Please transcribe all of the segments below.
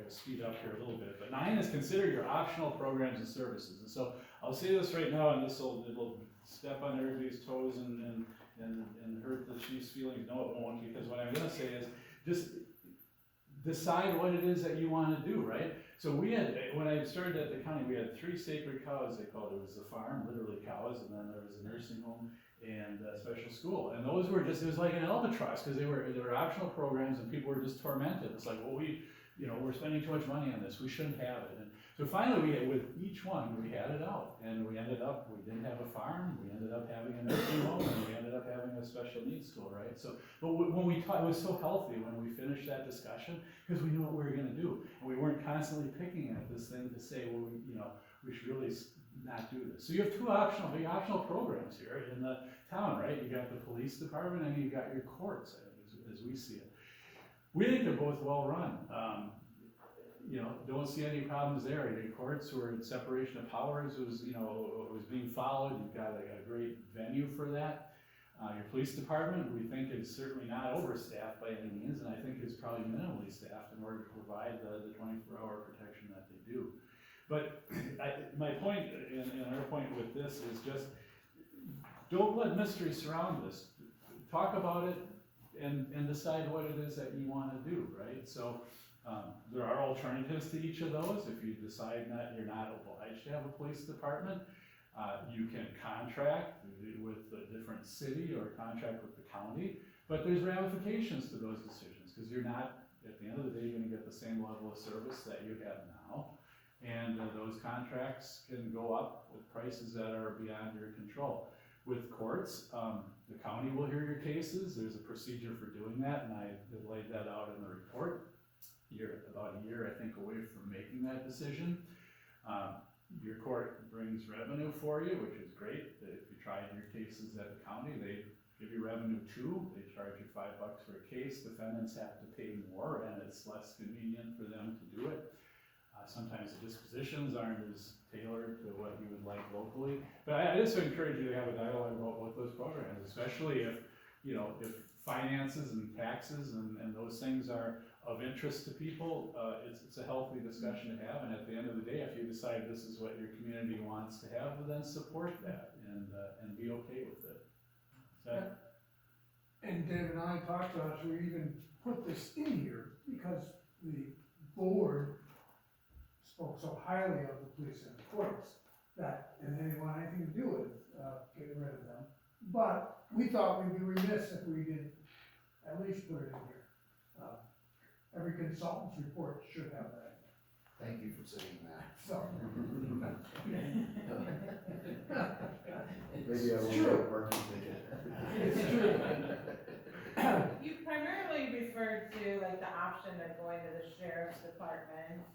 to speed up here a little bit, but 9 is consider your optional programs and services. And so I'll say this right now, and it'll step on everybody's toes and hurt the chief's feelings. No, it won't, because what I'm gonna say is just decide what it is that you wanna do, right? So we had, when I started at the county, we had 3 sacred cows, they called it. It was the farm, literally cows, and then there was a nursing home and a special school. And those were just, it was like an albatross, because they were optional programs and people were just tormented. It's like, well, we're spending too much money on this, we shouldn't have it. And so finally, with each one, we had it out, and we didn't have a farm, we ended up having a nursing home, and we ended up having a special needs school, right? So, but when we taught, it was so healthy when we finished that discussion, because we knew what we were gonna do. And we weren't constantly picking at this thing to say, well, we should really not do this. So you have 2 big optional programs here in the town, right? You got the police department and you got your courts, I think, as we see it. We think they're both well run. Don't see any problems there. The courts were in separation of powers, was being followed. You've got a great venue for that. Your police department, we think, is certainly not overstaffed by any means, and I think is probably minimally staffed in order to provide the 24-hour protection that they do. But my point, and our point with this is just, don't let mystery surround this. Talk about it and decide what it is that you want to do, right? So there are alternatives to each of those. If you decide that you're not obliged to have a police department, you can contract with a different city or contract with the county, but there's ramifications to those decisions, because you're not, at the end of the day, gonna get the same level of service that you have now. And those contracts can go up with prices that are beyond your control. With courts, the county will hear your cases. There's a procedure for doing that, and I laid that out in the report. You're about a year, I think, away from making that decision. Your court brings revenue for you, which is great. If you tried your cases at the county, they give you revenue too. They charge you $5 for a case. Defendants have to pay more, and it's less convenient for them to do it. Sometimes the dispositions aren't as tailored to what you would like locally. But I just encourage you to have a dialogue about what those programs, especially if finances and taxes and those things are of interest to people. It's a healthy discussion to have, and at the end of the day, if you decide this is what your community wants to have, then support that and be okay with it. And Dave and I talked about, we even put this in here because the board spoke so highly of the police and the courts that, and they didn't want anything to do with getting rid of them. But we thought we'd be remiss if we didn't at least put it in here. Every consultant's report should have that. Thank you for saying that. So. Maybe I will True. get a parking ticket. It's true. You primarily referred to like the option of going to the sheriff's department.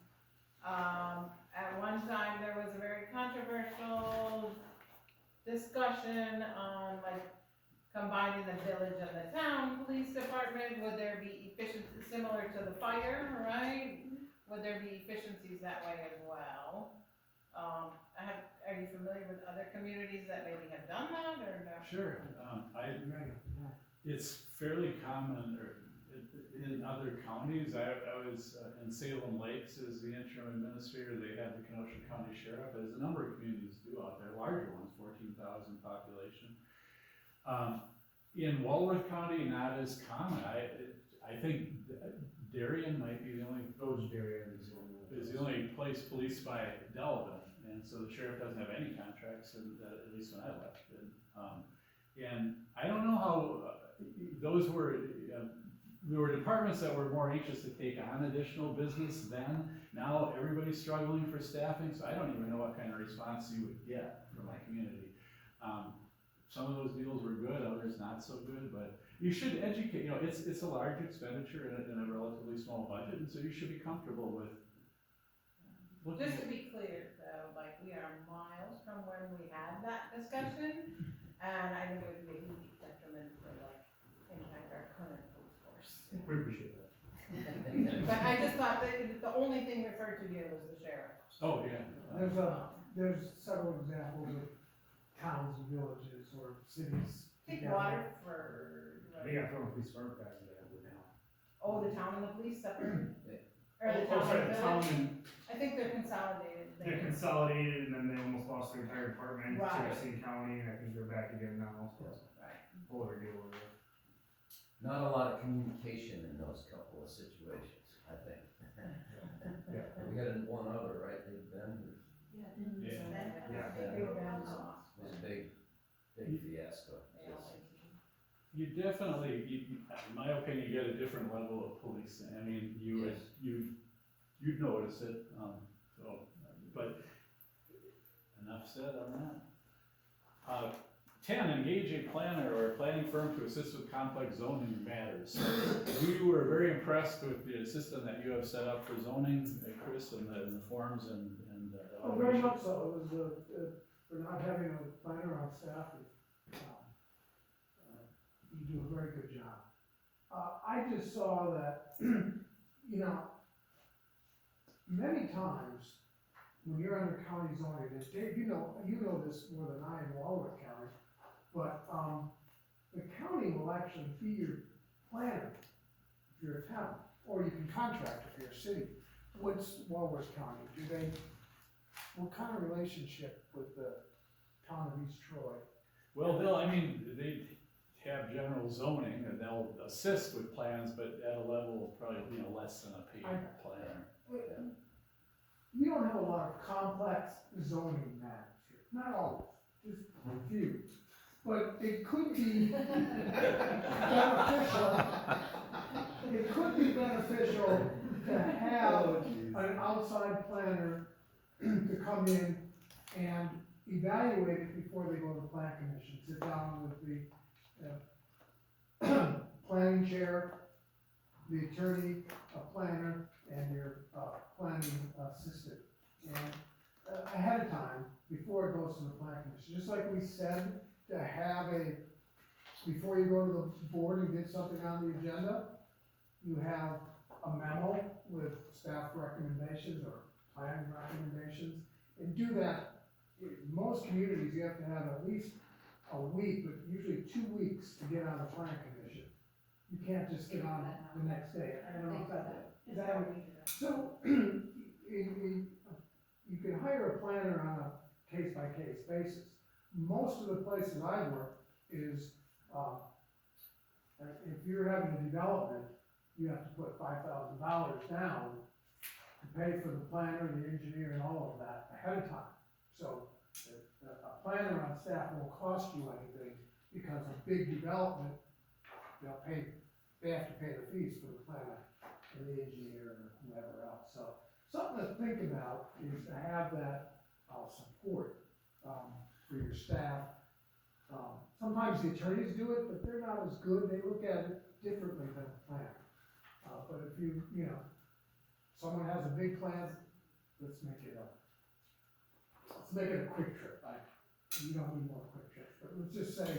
At one time, there was a very controversial discussion on like combining the village and the town police department. Would there be efficiency similar to the fire, right? Would there be efficiencies that way as well? Are you familiar with other communities that maybe have done that or no? Sure. It's fairly common in other counties. I was in Salem Lakes as the interim administrator. They had the Kenosha County Sheriff, as a number of communities do out there, larger ones, 14,000 population. In Walworth County, not as common. I think Darien might be the only. Darien is the only place policed by Delavan, and so the sheriff doesn't have any contracts, and at least when I left. And I don't know how those were. There were departments that were more anxious to take on additional business then. Now everybody's struggling for staffing, so I don't even know what kind of response you would get from my community. Some of those deals were good, others not so good, but you should educate, it's a large expenditure in a relatively small budget, and so you should be comfortable with looking Just to at. be clear though, like we are miles from when we had that discussion, and I think it would be a huge detriment to like impact our current police force. We appreciate that. But I just thought that the only thing referred to here was the sheriff. Oh, yeah. There's several examples of towns and villages or cities. Take together. Waterford. They got thrown a police department back in the now. Oh, the town and the police separate? Or the Oh, town sorry, and the town village? and I think they're consolidated. they're there. consolidated, and then they almost lost their entire department to Right. Jefferson County, and I think they're back again now, so it's Right. a whole other deal over there. Not a lot of communication in those couple of situations, I think. Yeah. We had one other, right, Big Ben, Yeah. Yeah. Big Ben's was a big fiasco. You definitely, in my opinion, you get a different level of policing. I mean, Yes. you'd notice it, so, but enough said on that. 10, engage a planner or a planning firm to assist with complex zoning matters. So we were very impressed with the system that you have set up for zoning, Chris, and the forms and the Oh, very automation. much so, it was, for not having a planner on staff, you do a very good job. I just saw that, you know, many times, when you're under county zoning, and Dave, you know this more than I in Walworth County, but, the county will actually be your planner if you're a town, or you can contract if you're a city. What's Walworth County, what kind of relationship with the town of East Troy? Well, they have general zoning and they'll assist with plans, but at a level of probably, less than a paid planner. We don't have a lot of complex zoning matters here, not always, just a few. But it could be beneficial to have an outside planner to come in and evaluate it before they go to the plan commission, sit down with the planning chair, the attorney, a planner, and your planning assistant. And ahead of time, before it goes to the plan commission, just like we said, to have before you go to the board and get something on the agenda, you have a memo with staff recommendations or planning recommendations, and do that. In most communities, you have to have at least a week, but usually 2 weeks to get on the plan commission. You can't just get on the next day. I don't know if is that what so, you can hire a planner on a case-by-case basis. Most of the places I work is, if you're having a development, you have to put $5,000 down to pay for the planner, the engineer, and all of that ahead of time. So, a planner on staff won't cost you anything, because a big development, they have to pay the fees for the planner and the engineer and whoever else. So, something to think about is to have that, support, for your staff. Sometimes the attorneys do it, but they're not as good, they look at it differently than a planner. But if someone has a big plan, let's make it a quick trip. You don't need more quick trips, but let's just say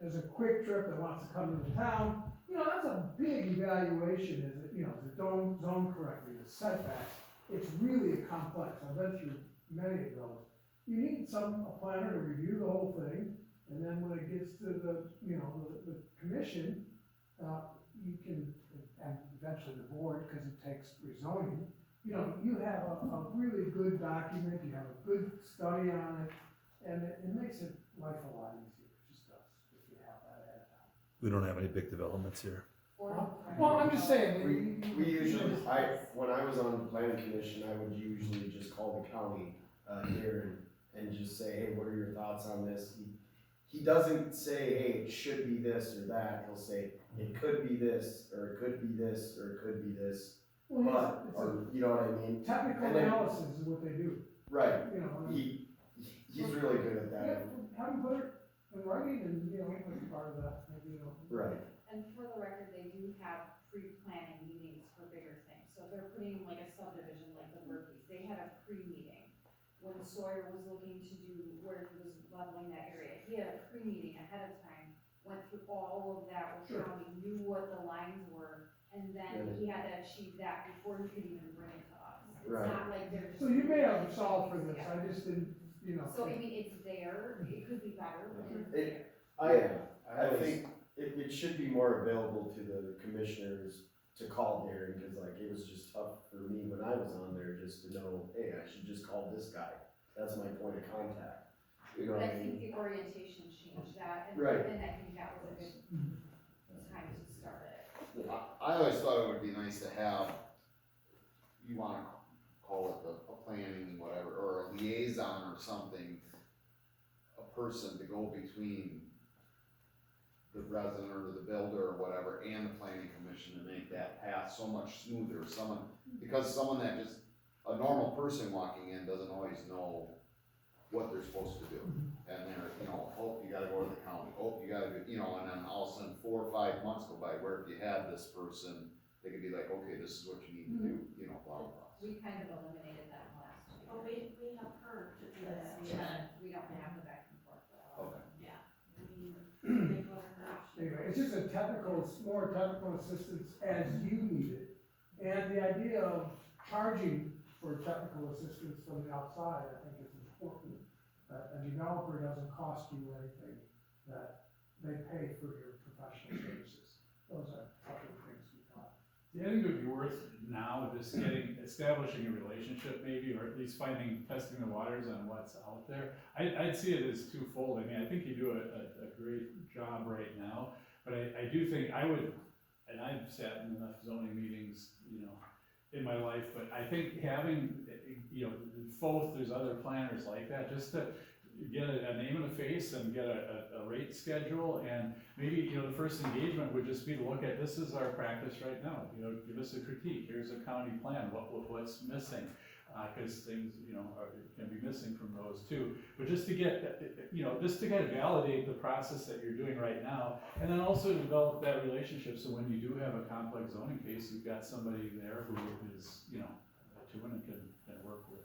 there's a quick trip that wants to come to the town. That's a big evaluation, is it zone correctly, the setbacks. It's really complex, I've been through many of those. You need a planner to review the whole thing, and then when it gets to the commission, you can, and eventually the board, because it takes rezoning, you have a really good document, you have a good study on it, and it makes life a lot easier, it just does, if you have that ahead of time. We don't have any big developments here. Well, I'm just saying. We usually, when I was on the planning commission, I would usually just call the county, here and just say, hey, what are your thoughts on this? He doesn't say, hey, it should be this or that, he'll say, it could be this, or it could be this, or it could be this, Well, but, or, you know what I mean? technical And then- analysis is what they do, Right, and he's really good at yeah, that, have them put it in writing, and, as part of that, maybe, right. And for the record, they do have pre-planning meetings for bigger things, so if they're putting like a subdivision like the Murphys, they had a pre-meeting. When Sawyer was looking to do, where he was leveling that area, he had a pre-meeting ahead of time, went through all of that with Sure. county, knew what the lines were, and then he had to achieve that before he could even bring it to us. It's Right. not like they're just. So you may have solved for this, I just didn't, So I mean, it's there, it could be better, but it's It- there. I think it should be more available to the commissioners to call Darren, cause like, it was just tough for me when was on there, just to know, hey, I should just call this guy, that's my point of contact. You know But what I I mean? think the orientation changed that, and, Right. and I think that was a good time to start it. I always thought it would be nice to have, you wanna call it a planning, whatever, or a liaison or something, a person to go between the resident or the builder or whatever, and the planning commission to make that path so much smoother, because someone that just, a normal person walking in doesn't always know what they're supposed to do. And they're, oh, you gotta go to the county, oh, you gotta do, and then all of a sudden 4 or 5 months go by, where if you had this person, they could be like, okay, this is what you need to do, blah, blah, blah. We kind of eliminated that last year. Oh, we have heard to do that. We don't have the back and forth at all. Okay. Yeah. We go to her. Anyway, it's just a technical, it's more technical assistance as you need it. And the idea of charging for technical assistance from the outside, I think is important. That a developer doesn't cost you anything, that they pay for your professional services. Those are a couple of things we thought. I think it would be worth now just establishing a relationship maybe, or at least testing the waters on what's out there. I'd see it as twofold. I mean, I think you do a great job right now, but I do think I would, and I've sat in enough zoning meetings, in my life, but I think having, both, there's other planners like that, just to get a name and a face and get a rate schedule, and maybe, the first engagement would just be to look at, this is our practice right now, give us a critique, here's a county plan, what's missing, cause things, can be missing from those too, but just to get, just to kind of validate the process that you're doing right now, and then also develop that relationship, so when you do have a complex zoning case, you've got somebody there who is, to and can work with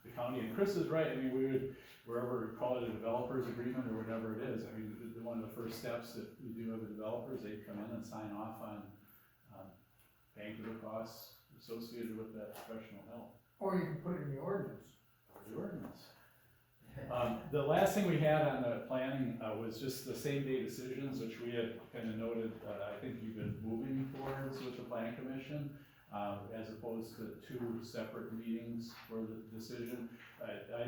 the county. And Chris is right, I mean, we would, wherever, call it a developer's agreement or whatever it is, I mean, one of the first steps that we do have a developer is they come in and sign off on, paying for the costs associated with that professional help. Or you can put it in the ordinance. The ordinance. The last thing we had on the planning, was just the same day decisions, which we had kind of noted, I think you've been moving towards with the planning commission, as opposed to 2 separate meetings for the decision. I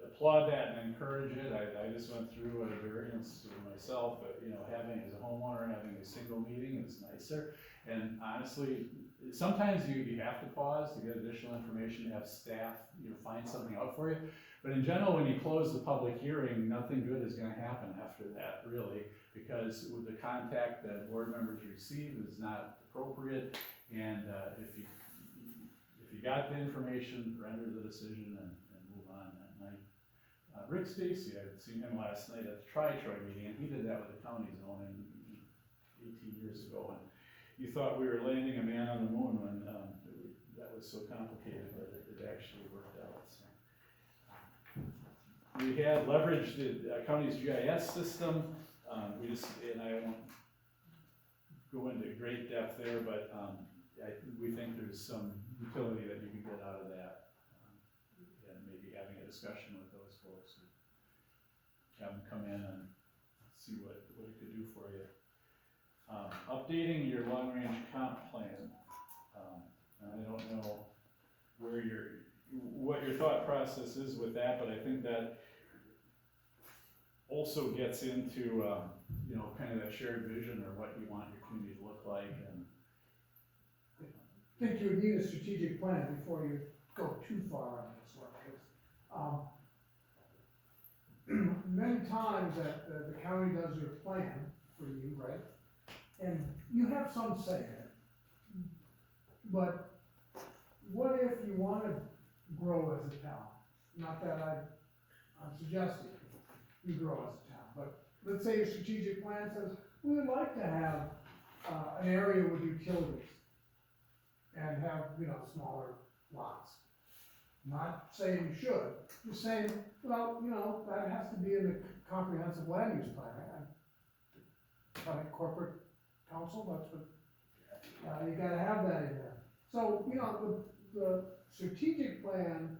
applaud that and encourage it. I just went through a variance myself, but, having, as a homeowner, having a single meeting is nicer. And honestly, sometimes you have to pause to get additional information, have staff, find something out for you. But in general, when you close the public hearing, nothing good is gonna happen after that, really, because with the contact that board members receive is not appropriate, and, if you got the information, render the decision and move on that night. Rick Stacy, I had seen him last night at the Tri-Troy meeting, and he did that with the county zoning 18 years ago, and you thought we were landing a man on the moon when, that was so complicated, but it actually worked out, so. We had leveraged the county's GIS system, and I won't go into great depth there, but, we think there's some utility that you can get out of that. And maybe having a discussion with those folks, and have them come in and see what it could do for you. Updating your long-range comp plan. And I don't know what your thought process is with that, but I think that also gets into, kind of that shared vision or what you want your community to look like, and I think you would need a strategic plan before you go too far on this one, because, many times that the county does your plan for you, right? And you have some say in it. But what if you wanna grow as a town? Not that I'm suggesting you grow as a town, but let's say your strategic plan says, we would like to have, an area with utilities and have, smaller lots. Not saying you should, just saying, well, that has to be in the comprehensive land use plan. Like corporate council, that's what, you gotta have that in there. So, the strategic plan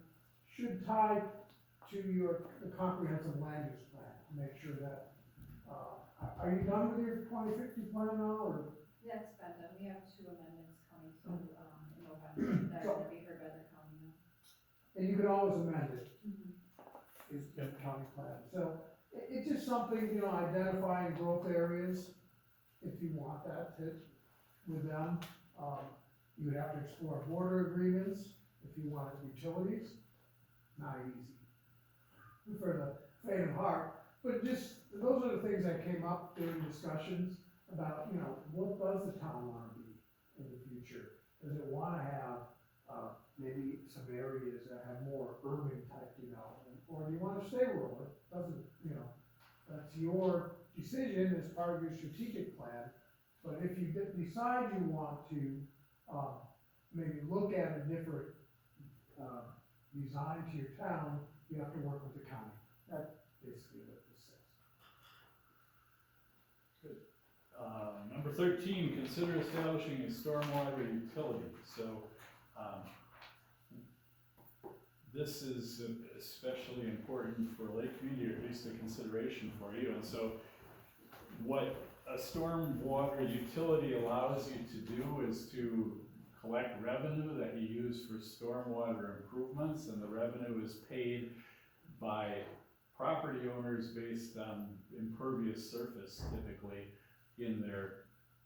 should tie to the comprehensive land use plan, to make sure that, are you done with your 2050 plan now, or? That's been done, we have 2 amendments coming through, in November, that are gonna be heard by the and you can always amend it, Mhm. is the county plan. So, it's just something, you know, identifying growth areas, if you want that to, with them. You would have to explore border agreements, if you wanted utilities, not easy. For the faint of heart, but just, those are the things that came up during discussions about, you know, what does the town wanna be in the future? Does it wanna have, maybe some areas that have more urban type development, or do you wanna stay rural? It doesn't, you know, that's your decision as part of your strategic plan, but if you decide you want to, maybe look at a different, design to your town, you have to work with the county. That's basically what this says. Number 13, consider establishing a stormwater utility. So, this is especially important for Lake Community, or at least a consideration for you. And so, what a stormwater utility allows you to do is to collect revenue that you use for stormwater improvements, and the revenue is paid by property owners based on impervious surface typically in their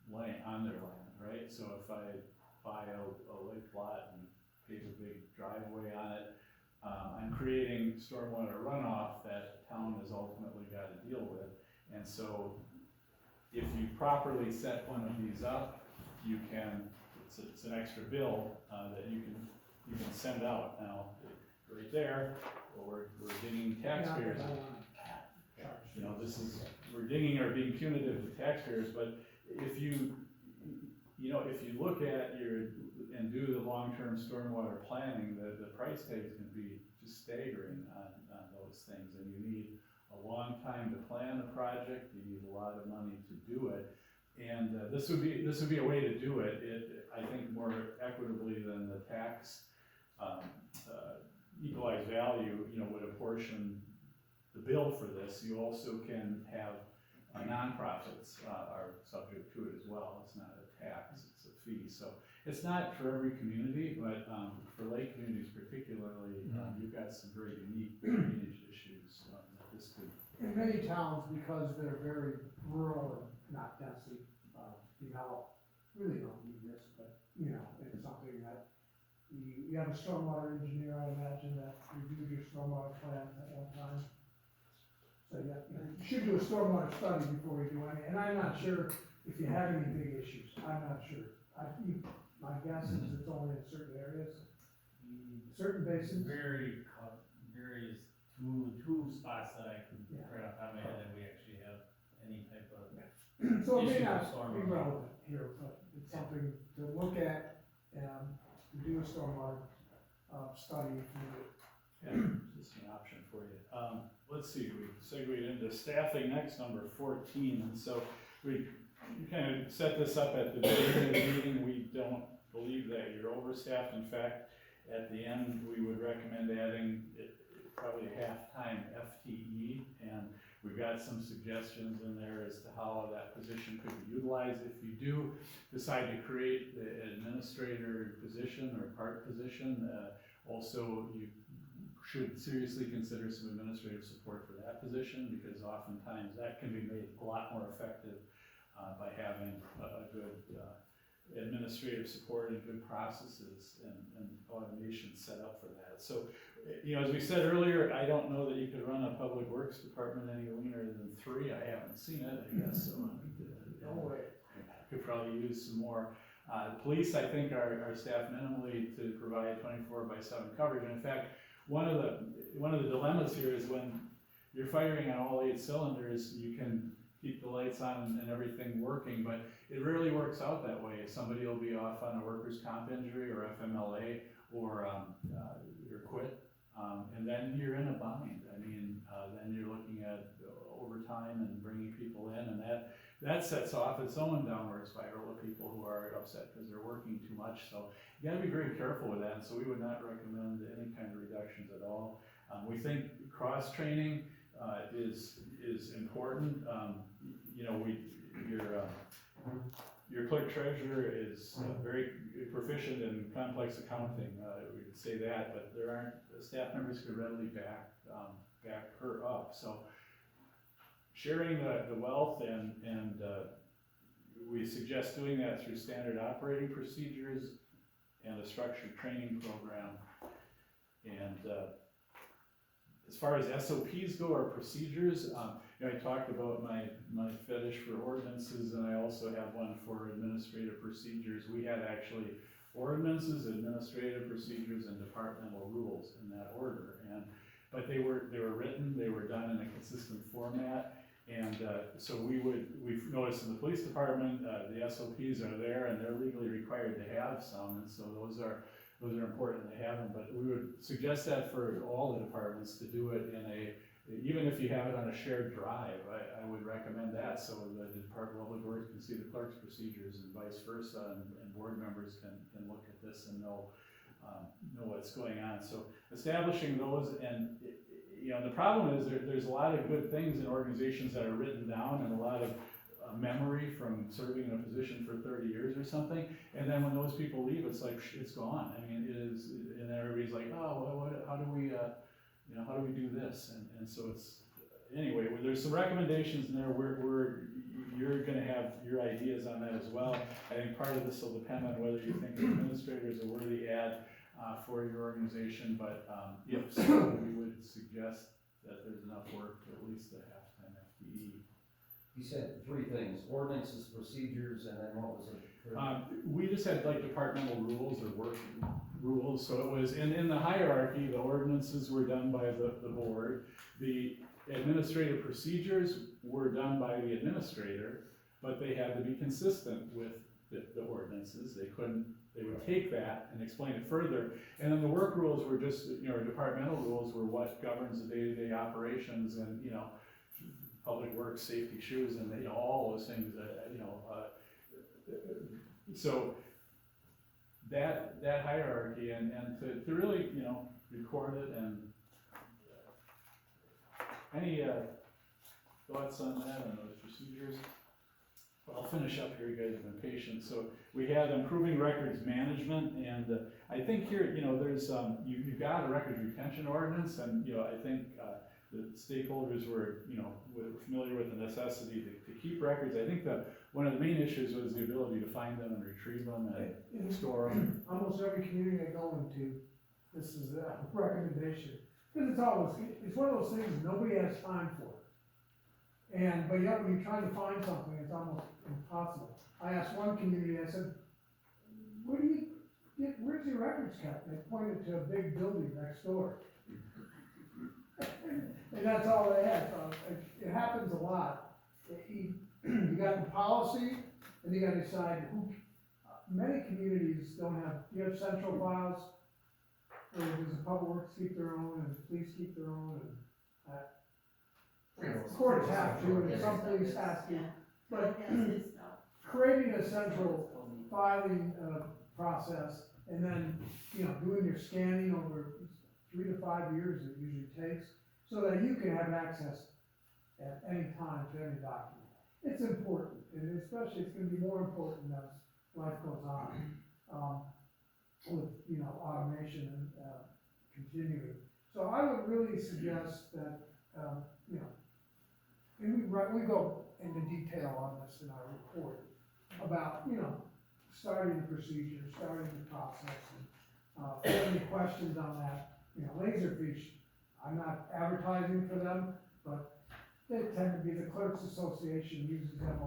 land, on their land, right? So if I buy a lake lot and pave a big driveway on it, I'm creating stormwater runoff that the town has ultimately got to deal with. And so if you properly set one of these up, you can, it's an extra bill that you can send out. Now, right there, we're dinging taxpayers. Not that I wanna charge. You know, this is, we're dinging or being punitive to taxpayers, but if you look at and do the long-term stormwater planning, the price tags can be just staggering on those things, and you need a long time to plan the project, you need a lot of money to do it, and this would be a way to do it, I think more equitably than the tax equalized value, you know, would apportion the bill for this. You also can have nonprofits are subject to it as well. It's not a tax, it's a fee. So it's not for every community, but for lake communities particularly, you've got some very unique drainage issues that this could. In many towns, because they're very rural and not densely developed, really don't need this, but, you know, it's something that you have a stormwater engineer, I imagine, that reviewed your stormwater plans at one time. So, yeah, you should do a stormwater study before you do any, and I'm not sure if you have any big issues, I'm not sure. My guess is it's only in certain areas, certain basins. Varies two spots that I can, Yeah. right off the top of my head, that we actually have any type of. So it may Issue not with stormwater. be relevant here, but it's something to look at, to do a stormwater, study if needed. Yeah, just an option for you. Let's see, we segued into staffing next, number 14, and so we kind of set this up at the beginning of the meeting. We don't believe that you're overstaffed. In fact, at the end, we would recommend adding probably a half-time FTE, and we've got some suggestions in there as to how that position could be utilized. If you do decide to create the administrator position or part position, also you should seriously consider some administrative support for that position, because oftentimes that can be made a lot more effective by having a good administrative support and good processes and automation set up for that. So, you know, as we said earlier, I don't know that you could run a public works department any leaner than 3. I haven't seen it, I guess, so No way. could probably use some more. Police, I think, are staffed minimally to provide 24/7 coverage. And in fact, one of the dilemmas here is when you're firing on all 8 cylinders, you can keep the lights on and everything working, but it rarely works out that way. Somebody will be off on a workers' comp injury or FMLA or quit, and then you're in a bind. I mean, then you're looking at overtime and bringing people in, and that sets off its own downward spiral of people who are upset because they're working too much. So you gotta be very careful with that, and so we would not recommend any kind of reductions at all. We think cross-training is important. You know, your clerk treasurer is very proficient in complex accounting, we could say that, but there aren't, the staff members could readily back her up, so sharing the wealth and we suggest doing that through standard operating procedures and a structured training program. And as far as SOPs go, or procedures, I talked about my fetish for ordinances, and I also have one for administrative procedures. We had actually ordinances, administrative procedures, and departmental rules in that order. But they were written, they were done in a consistent format. And so we've noticed in the police department, the SOPs are there, and they're legally required to have some, and so those are important to have them. But we would suggest that for all the departments to do it even if you have it on a shared drive, I would recommend that, so the Department of Public Works can see the clerk's procedures and vice versa, and board members can look at this and know what's going on. So establishing those, and the problem is there's a lot of good things in organizations that are written down, and a lot of memory from serving in a position for 30 years or something, and then when those people leave, it's like, it's gone. I mean, it is, and everybody's like, oh, well, how do we do this? And so it's, anyway, there's some recommendations in there you're gonna have your ideas on that as well. I think part of this will depend on whether you think the administrator is a worthy add for your organization, but if so, we would suggest that there's enough work to at least a half-time FTE. You said three things: ordinances, procedures, and then what was it? We just had like departmental rules or work rules, so it was, in the hierarchy, the ordinances were done by the board, the administrative procedures were done by the administrator, but they had to be consistent with the ordinances. They would take that and explain it further, and then the work rules were just, departmental rules were what governs the day-to-day operations, and, public works, safety shoes, and, all those things, so that hierarchy, and to really, record it, and any thoughts on that, on those procedures? I'll finish up here, you guys have been patient. So we had improving records management, and I think here, there's, you've got a records retention ordinance, and, I think the stakeholders were familiar with the necessity to keep records. I think that one of the main issues was the ability to find them and retrieve them and store them. Almost every community I go into, this is a recommendation, because it's one of those things nobody has time for. But yet when you're trying to find something, it's almost impossible. I asked one community, I said, where's your records kept? They pointed to a big building next door. And that's all they had, so it happens a lot. You got the policy, and you gotta decide many communities don't have, you have central files, where there's a public works keep their own, and the police keep their own, and courts have to, and some police have to. But creating a central filing process, and then, doing your scanning over 3 to 5 years it usually takes, so that you can have access at any time to any document. It's important, and especially it's gonna be more important as life goes on, with, automation and, continuing. So I would really suggest that, and we go into detail on this in our report, about, starting the procedure, starting the process, and, if you have any questions on that, Laserfish, I'm not advertising for them, but they tend to be, the Clerks Association uses them,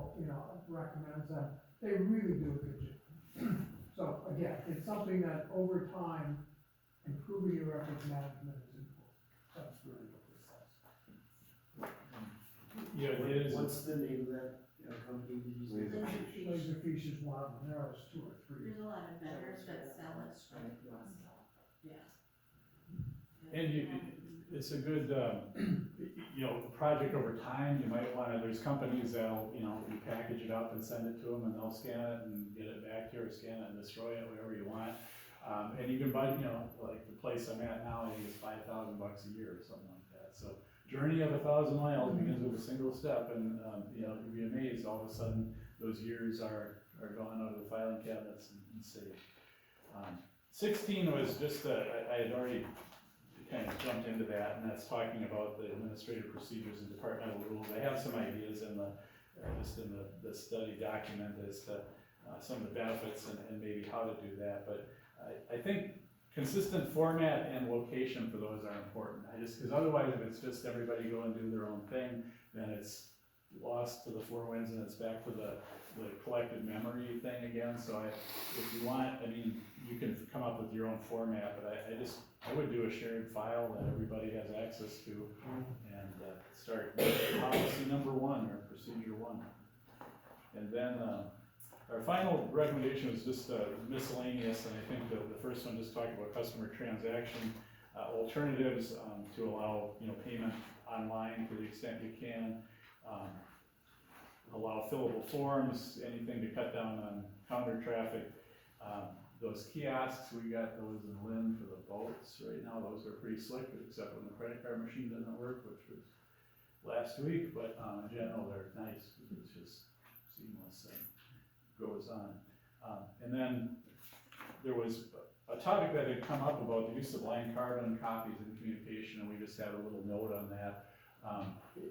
recommends them, they really do a good job. So again, it's something that over time, improving your records management is important. That's really what this says. Yeah, it is. What's the name of that company? Did you say? Laserfish is one of them, there are 2 or 3. There's a lot of vendors that sell it. Yeah. And it's a good, project over time. You might wanna, there's companies that'll, you package it up and send it to them, and they'll scan it and get it back to you, or scan it and destroy it, whatever you want. And you can buy, like the place I'm at now, I think it's $5,000 a year or something like that. So journey of 1,000 miles begins with a single step, and, you'd be amazed, all of a sudden, those years are are gone out of the filing cabinets and saved. 16 was just, I had already kind of jumped into that, and that's talking about the administrative procedures and departmental rules. I have some ideas in just in the study document as to some of the benefits and maybe how to do that, but I think consistent format and location for those are important. Because otherwise, if it's just everybody go and do their own thing, then it's lost to the four winds and it's back to the collective memory thing again. So if you want, I mean, you can come up with your own format, but I would do a shared file that everybody has access to and start with policy number 1 or procedure 1. And then our final recommendation was just miscellaneous, and I think the first one just talked about customer transaction alternatives to allow, payment online to the extent you can. Allow fillable forms, anything to cut down on counter traffic. Those kiosks, we got those in Lynn for the boats right now. Those are pretty slick, except when the credit card machine doesn't work, which was last week, but in general, they're nice, because it's just seamless and goes on. And then there was a topic that had come up about the use of line carbon copies in communication, and we just had a little note on that.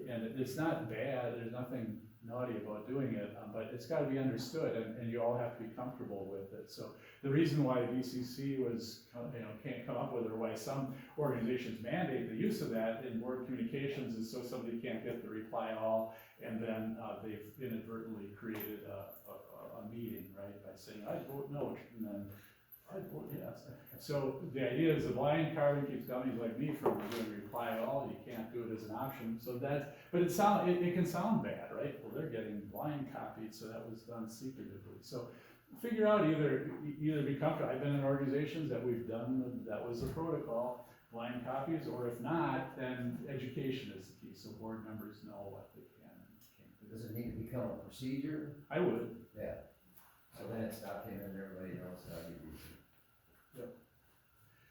And it's not bad, there's nothing naughty about doing it, but it's gotta be understood, and you all have to be comfortable with it. So the reason why VCC was, can't come up with it, or why some organizations mandate the use of that in board communications is so somebody can't get the reply all, and then they've inadvertently created a meeting, right, by saying, I vote no, and then I vote yes. So the idea is the blind carbon keeps dummies like me from doing reply all, you can't do it as an option, so that's, but it can sound bad, right? Well, they're getting blind copied, so that was done secretively. So figure out either be comfortable, I've been in organizations that we've done, that was the protocol, blind copies, or if not, then education is the key, so board members know what they can and can't do. Does it need to become a procedure? I would. Yeah. So then it's documented, and everybody knows how you use it.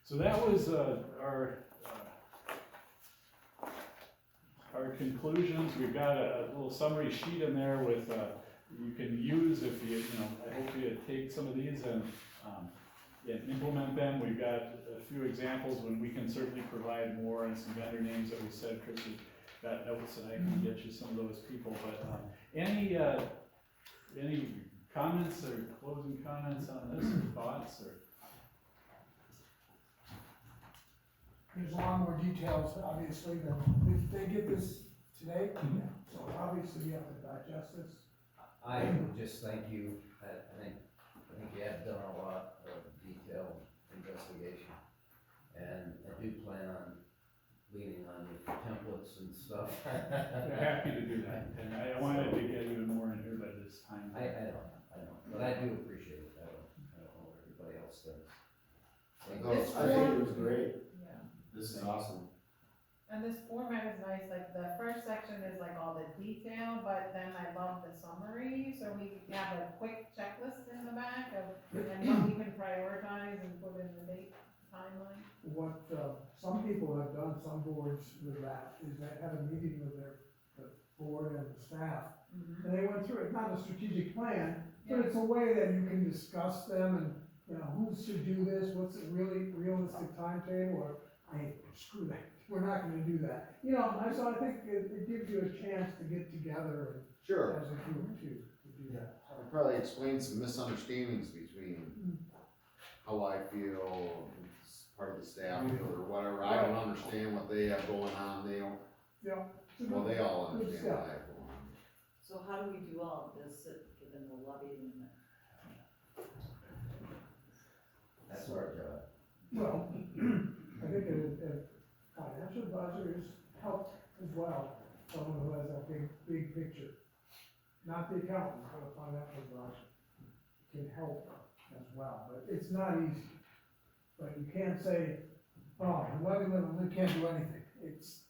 So that was our conclusions. We've got a little summary sheet in there with you can use if you I hope you take some of these and implement them. We've got a few examples when we can certainly provide more, and some vendor names that we said. Chrissy got notes, and I can get you some of those people. But any comments or closing comments on this, or thoughts, or? There's a lot more details, obviously, than if they get this today, so obviously you have to digest this. I would just thank you, I think you have done a lot of detailed investigation, and I do plan on leaning on you for templates and stuff. They're happy to do that, and I wanted to get even more in here by this time. I know, but I do appreciate it, I don't know what everybody else does. I think it was great. Yeah. This is awesome. And this format is nice, like the first section is like all the detail, but then I love the summary, so we have a quick checklist in the back of, and what we can prioritize and put in the date timeline. What, some people have done, some boards with that, is they had a meeting with the board and the staff, and they went through it, not a strategic plan, but it's a way that you can discuss them and, who should do this, what's a really realistic timetable, or, hey, screw that, we're not gonna do that. So I think it gives you a chance to get together and, Sure. as a group to do that. I'll probably explain some misunderstandings between how I feel, as part of the staff, or whatever. I don't understand what they have going on, they don't, Yeah. well, they all Good understand what stuff. I have going on. So how do we do all of this, given the levy and That's our job. Well, I think a financial advisors help as well, someone who has a big picture. Not the accountant, but a financial advisor can help as well, but it's not easy. But you can't say, oh, we can't do anything, that's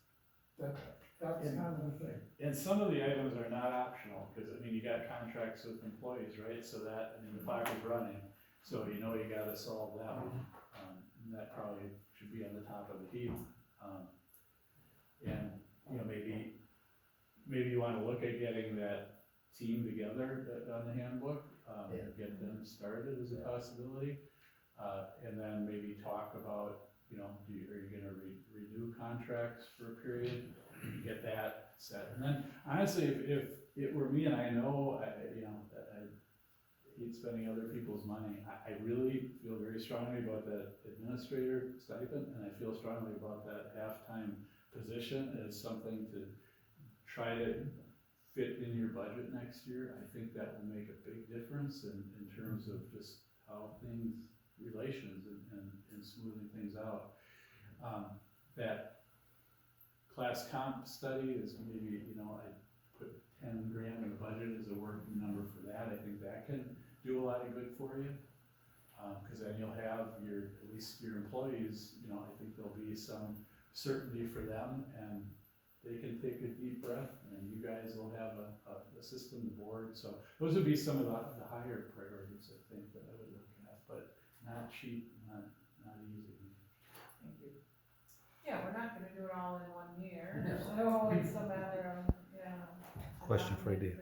kind of the thing. And some of the items are not optional, because, you got contracts with employees, right, so that, the clock is running, so you gotta solve that one. And that probably should be on the top of the heap. And, maybe you wanna look at getting that team together on the handbook, Yeah. get them started as a possibility. And then maybe talk about, you know, are you gonna renew contracts for a period, get that set. And then honestly, if it were me, and I know, I hate spending other people's money, I really feel very strongly about that administrator stipend, and I feel strongly about that halftime position as something to try to fit in your budget next year. I think that will make a big difference in terms of just how relations and smoothing things out. That class comp study is maybe, you know, I put 10 grand in the budget as a working number for that. I think that can do a lot of good for you. Cause then you'll have at least your employees, you know, I think there'll be some certainty for them, and they can take a deep breath, and you guys will have a system, the board. So those would be some of the higher priorities, I think, that I would look at, but not cheap, not easy. Thank you. Yeah, we're not gonna do it all in 1 year, so it's a matter of, Question for you. you.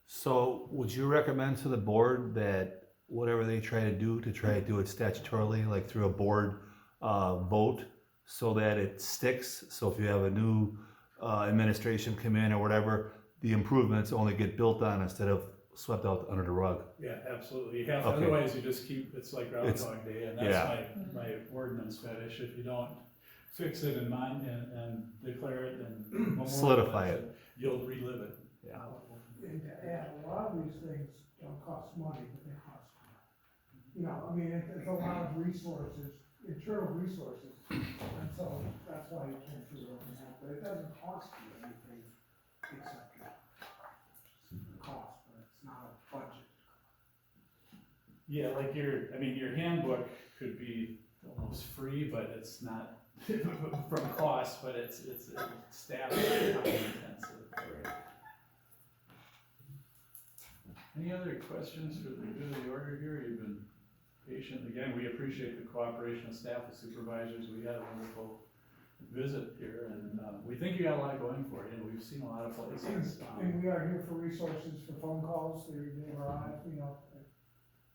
So would you recommend to the board that whatever they try to do it statutorily, like through a board vote, so that it sticks? So if you have a new administration come in or whatever, the improvements only get built on instead of swept out under the rug. Yeah, absolutely. You have, Okay. otherwise you just keep, it's like Groundhog Day, and that's my ordinance fetish. If you don't fix it and declare it and memorialize Solidify it. You'll relive it. Yeah. And to add, a lot of these things don't cost money, but they cost time. You know, I mean, it's a lot of resources, internal resources, and so that's why you can't do it overnight, but it doesn't cost you anything except the cost, but it's not a budget. Yeah, like your handbook could be almost free, but it's not from cost, but it's staff time intensive. Any other questions for the good of the order here? You've been patient. Again, we appreciate the cooperation of staff, the supervisors. We had a wonderful visit here, and we think you got a lot going for you, and we've seen a lot of places. And we are here for resources, for phone calls, they arrive, you know,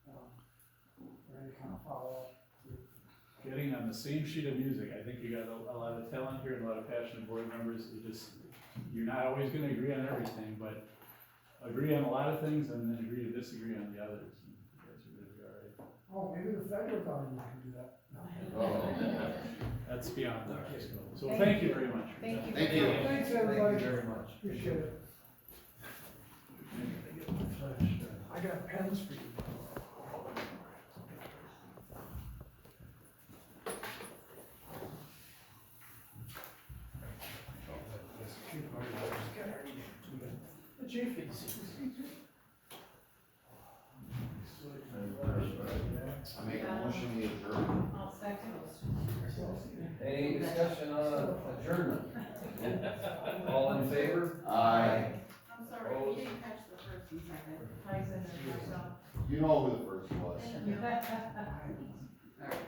or any kind of follow-up. Getting on the same sheet of music. I think you got a lot of talent here and a lot of passionate board members. You're not always gonna agree on everything, but agree on a lot of things and then agree to disagree on the others. And you guys are gonna be all right. Oh, maybe the federal government can do that. No. That's beyond our scope. So thank you very much. Thank you. Thank you. Thanks, everybody. Thank you very much. Appreciate it. I got pens for you. The chief is. I make a motion to adjourn. I'll second. Any discussion on adjournment? All in favor? Aye. I'm sorry, we didn't catch the first and second. Tyson and myself. You know who the first was. Thank you. All right.